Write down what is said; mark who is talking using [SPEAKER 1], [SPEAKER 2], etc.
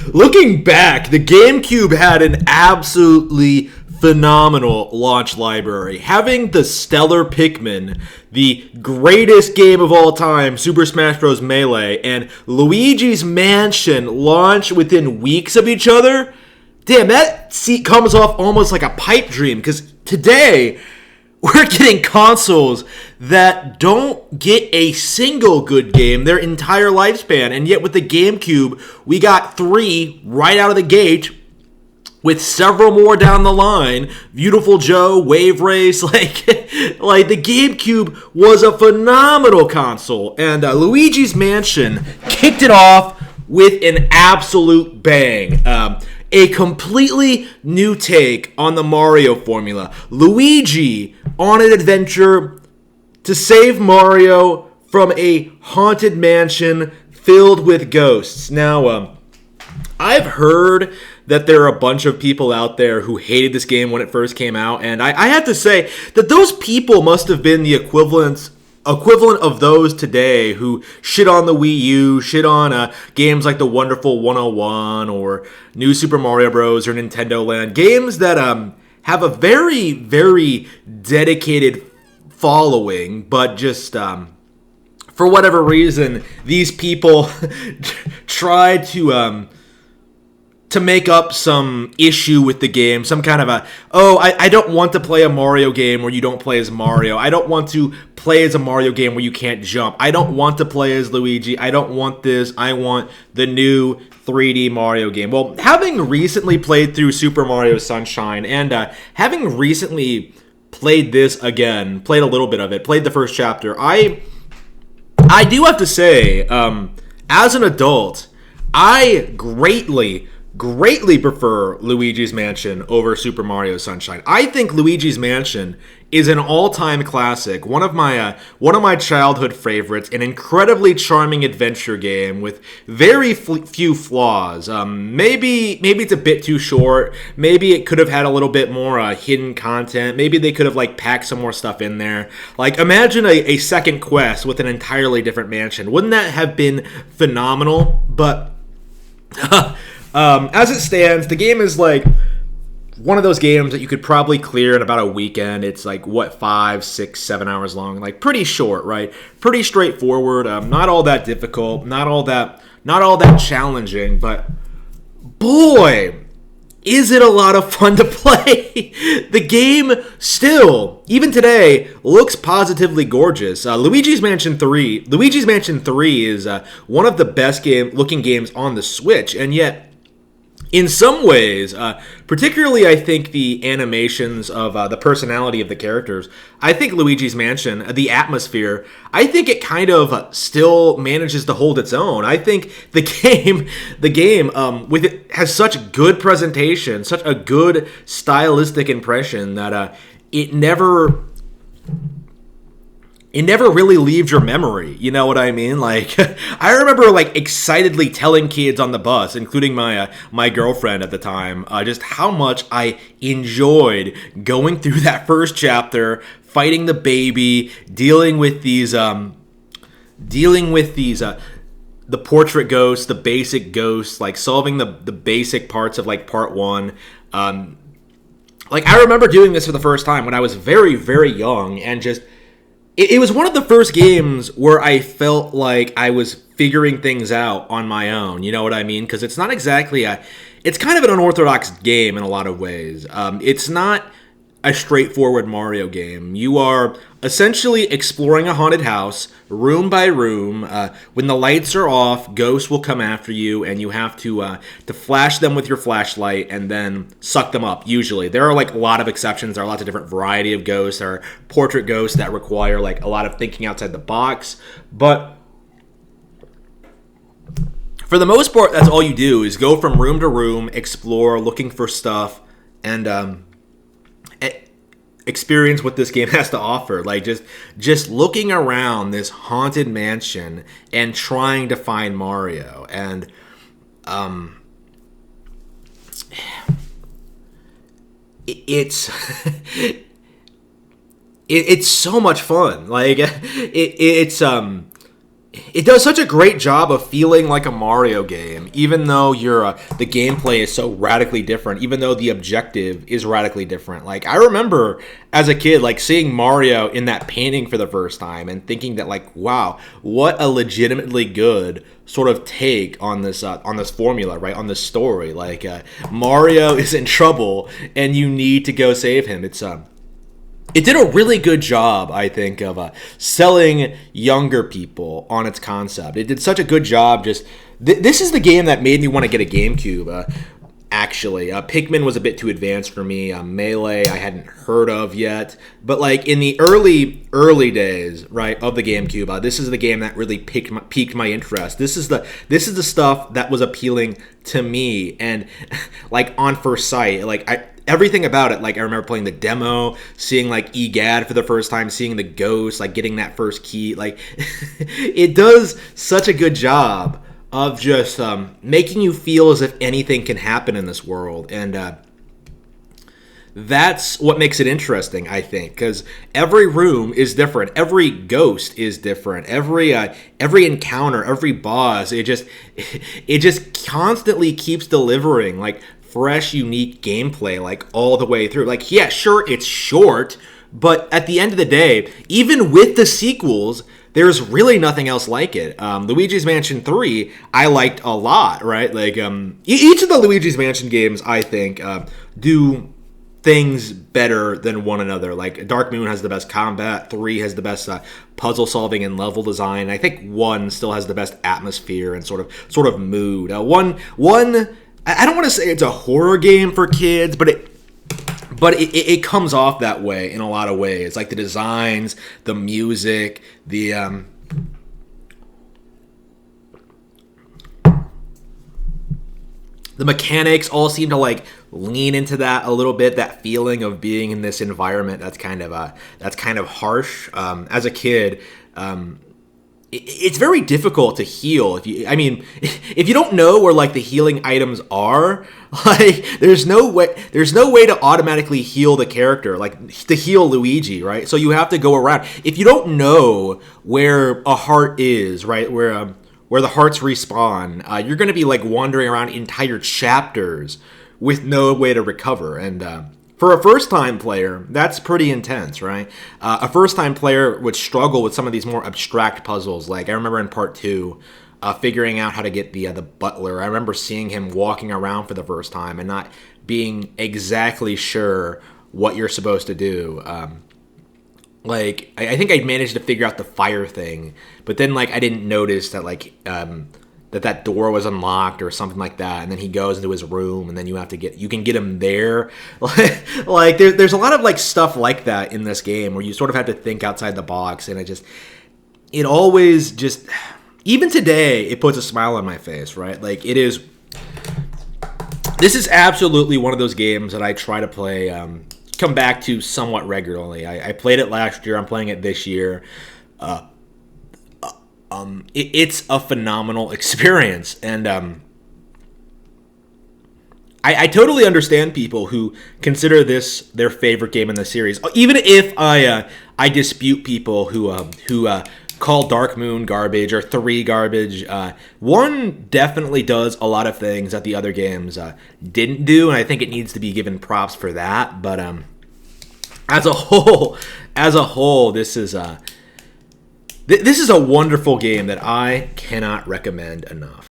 [SPEAKER 1] Looking back, the GameCube had an absolutely phenomenal launch library. Having the stellar Pikmin, the greatest game of all time, Super Smash Bros. Melee, and Luigi's Mansion launch within weeks of each other, damn, that comes off almost like a pipe dream, because today we're getting consoles that don't get a single good game their entire lifespan, and yet with the GameCube, we got 3 right out of the gate, with several more down the line. Beautiful Joe, Wave Race, like the GameCube was a phenomenal console, and Luigi's Mansion kicked it off with an absolute bang. A completely new take on the Mario formula. Luigi on an adventure to save Mario from a haunted mansion filled with ghosts. Now, I've heard that there are a bunch of people out there who hated this game when it first came out, and I have to say that those people must have been the equivalent of those today who shit on the Wii U, shit on games like the Wonderful 101 or New Super Mario Bros. Or Nintendo Land. Games that have a very, very dedicated following, but just for whatever reason, these people try to make up some issue with the game, some kind of I don't want to play a Mario game where you don't play as Mario. I don't want to play as a Mario game where you can't jump. I don't want to play as Luigi. I don't want this. I want the new 3D Mario game. Well, having recently played through Super Mario Sunshine and having recently played this again, played a little bit of it, played the first chapter, I do have to say, as an adult, I greatly prefer Luigi's Mansion over Super Mario Sunshine. I think Luigi's Mansion is an all-time classic, one of my childhood favorites, an incredibly charming adventure game with very few flaws. Maybe it's a bit too short. Maybe it could have had a little bit more hidden content. Maybe they could have packed some more stuff in there. Imagine a second quest with an entirely different mansion. Wouldn't that have been phenomenal? But as it stands, the game is one of those games that you could probably clear in about a weekend. It's 5, 6, 7 hours long, pretty short, right? Pretty straightforward, not all that difficult, not all that challenging, but boy, is it a lot of fun to play. The game still, even today, looks positively gorgeous. Luigi's Mansion 3 is one of the best looking games on the Switch, and yet in some ways, particularly I think the animations of the personality of the characters, I think Luigi's Mansion, the atmosphere, I think it kind of still manages to hold its own. I think the game with it has such good presentation, such a good stylistic impression that it never really leaves your memory. You know what I mean? I remember excitedly telling kids on the bus, including my girlfriend at the time, just how much I enjoyed going through that first chapter, fighting the baby, dealing with these the portrait ghosts, the basic ghosts, solving the basic parts of part 1. I remember doing this for the first time when I was very, very young, and just it was one of the first games where I felt like I was figuring things out on my own. You know what I mean? Because it's not exactly it's kind of an unorthodox game in a lot of ways. It's not a straightforward Mario game. You are essentially exploring a haunted house, room by room. When the lights are off, ghosts will come after you, and you have to flash them with your flashlight and then suck them up, usually. There are a lot of exceptions. There are lots of different variety of ghosts. There are portrait ghosts that require a lot of thinking outside the box. But for the most part, that's all you do is go from room to room, explore, looking for stuff, and experience what this game has to offer. Just looking around this haunted mansion and trying to find Mario, and it's it's so much fun. it does such a great job of feeling like a Mario game, even though the gameplay is so radically different, even though the objective is radically different. Like, I remember as a kid, like, seeing Mario in that painting for the first time and thinking that, like, wow, what a legitimately good sort of take on this formula, right? On this story. Like, Mario is in trouble and you need to go save him. It did a really good job, I think, of selling younger people on its concept. It did such a good job. This is the game that made me want to get a GameCube. Actually, Pikmin was a bit too advanced for me. Melee, I hadn't heard of yet. But like in the early days, right, of the GameCube, this is the game that really piqued my interest. This is the stuff that was appealing to me, and like on first sight, everything about it, like I remember playing the demo, seeing like EGAD for the first time, seeing the ghost, like getting that first key. Like it does such a good job of just making you feel as if anything can happen in this world. And that's what makes it interesting, I think, because every room is different, every ghost is different, every encounter, every boss, it just constantly keeps delivering like fresh, unique gameplay, like all the way through. Like, yeah, sure, it's short, but at the end of the day, even with the sequels, there's really nothing else like it. Luigi's Mansion 3, I liked a lot, right? Like, each of the Luigi's Mansion games, I think, do things better than one another. Like, Dark Moon has the best combat, 3 has the best puzzle solving and level design. I think 1 still has the best atmosphere and sort of mood. One I don't want to say it's a horror game for kids, but it comes off that way in a lot of ways. Like the designs, the music, the mechanics all seem to like lean into that a little bit. That feeling of being in this environment that's kind of harsh. As a kid, it's very difficult to heal if you don't know where like the healing items are. Like there's no way to automatically heal the character, like to heal Luigi, right? So you have to go around. If you don't know where a heart is, right, where the hearts respawn, you're going to be like wandering around entire chapters with no way to recover. And for a first-time player, that's pretty intense, right? A first-time player would struggle with some of these more abstract puzzles. Like I remember in part 2, figuring out how to get the butler. I remember seeing him walking around for the first time and not being exactly sure what you're supposed to do. Like I think I managed to figure out the fire thing, but then like I didn't notice that like that door was unlocked or something like that, and then he goes into his room, and then you can get him there. Like there's a lot of like stuff like that in this game where you sort of have to think outside the box, and it always just, even today, it puts a smile on my face, right? Like this is absolutely one of those games that I try to play, come back to somewhat regularly. I played it last year. I'm playing it this year. It's a phenomenal experience, and I totally understand people who consider this their favorite game in the series. Even if I dispute people who call Dark Moon garbage or 3 garbage. 1 definitely does a lot of things that the other games didn't do, and I think it needs to be given props for that. But as a whole, this is a wonderful game that I cannot recommend enough.